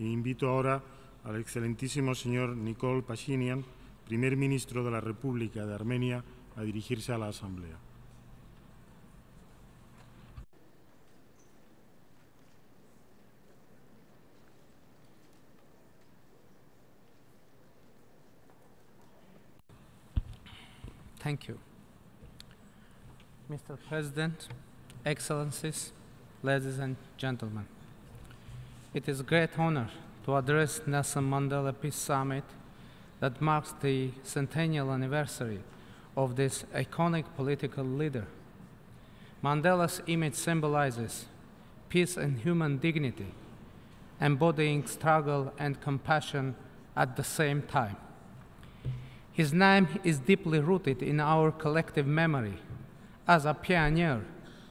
Y invito ahora al excelentísimo señor Nիկոլ Փաշինյան, primer ministro de la República de Armenia, a dirigirse a la Asamblea. Thank you. Mr. President, Excellencies, ladies and gentlemen, it is a great honor to address Nelson Mandela Peace Summit that marks the centennial anniversary of this iconic political leader. Mandela's image symbolizes peace and human dignity, embodying struggle and compassion at the same time. His name is deeply rooted in our collective memory as a pioneer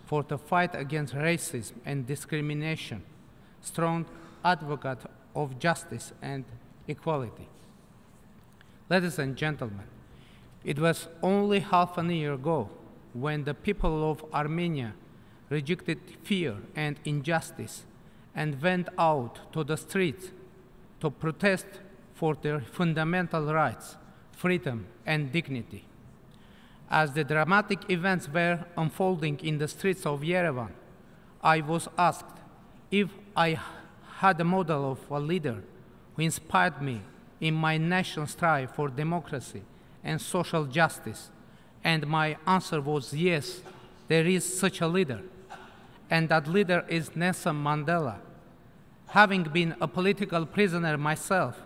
for the fight against racism and discrimination, strong advocate of justice and equality. Ladies and gentlemen, it was only half a year ago when the people of Armenia rejected fear and injustice and went out to the streets to protest for their fundamental rights, freedom, and dignity. As the dramatic events were unfolding in the streets of Yerevan, I was asked if I had a model of a leader who inspired me in my nation's strive for democracy and social justice, and my answer was yes, there is such a leader, and that leader is Nelson Mandela. Having been a political prisoner myself,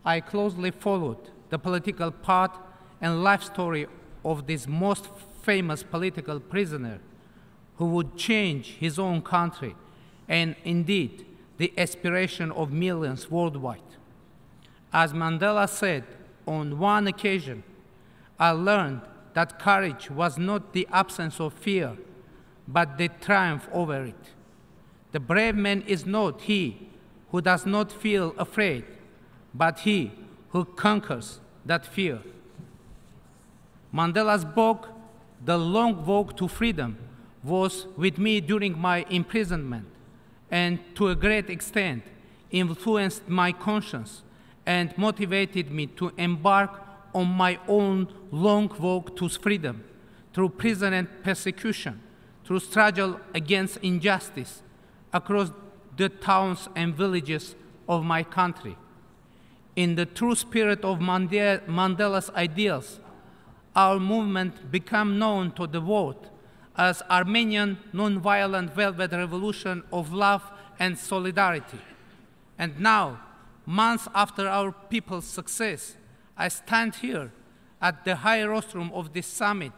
I closely followed the political path and life story of this most famous political prisoner who would change his own country and indeed the aspiration of millions worldwide. As Mandela said on one occasion, I learned that courage was not the absence of fear, but the triumph over it. The brave man is not he who does not feel afraid, but he who conquers that fear. Mandela's book, The Long Walk to Freedom, was with me during my imprisonment and to a great extent influenced my conscience and motivated me to embark on my own long walk to freedom through prison and persecution, through struggle against injustice across the towns and villages of my country. In the true spirit of Mandela's ideals, our movement became known to the world as Armenian Nonviolent Velvet Revolution of Love and Solidarity. And now, months after our people's success, I stand here at the high rostrum of this summit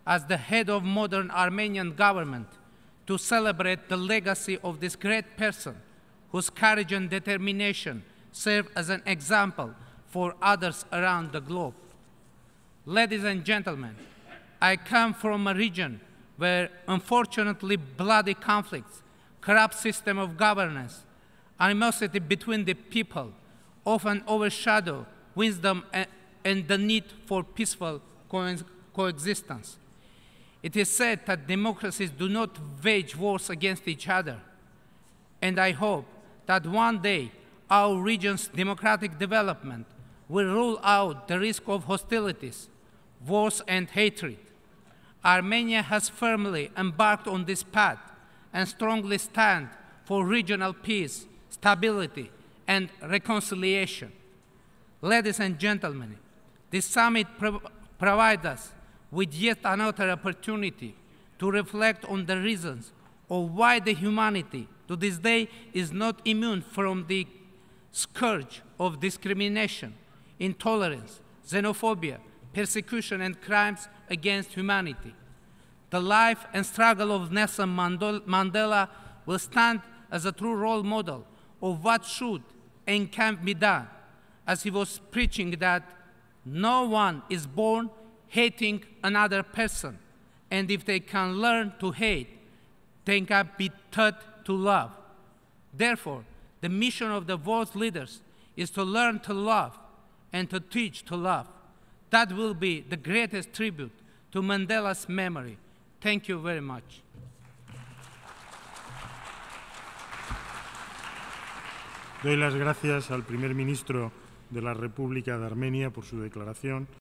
as the head of modern Armenian government to celebrate the legacy of this great person whose courage and determination serve as an example for others around the globe. Ladies and gentlemen, I come from a region where unfortunately bloody conflicts, corrupt system of governance, animosity between the people often overshadow wisdom and the need for peaceful coexistence. It is said that democracies do not wage wars against each other, and I hope that one day our region's democratic development will rule out the risk of hostilities, wars, and hatred. Armenia has firmly embarked on this path and strongly stands for regional peace, stability, and reconciliation. Ladies and gentlemen, this summit provides us with yet another opportunity to reflect on the reasons of why the humanity to this day is not immune from the scourge of discrimination, intolerance, xenophobia, persecution, and crimes against humanity. The life and struggle of Nelson Mandela will stand as a true role model of what should and can be done, as he was preaching that no one is born hating another person, and if they can learn to hate, they can be taught to love. Therefore, the mission of the world's leaders is to learn to love and to teach to love. That will be the greatest tribute to Mandela's memory. Thank you very much. Doy las gracias al primer ministro de la República de Armenia por su declaración.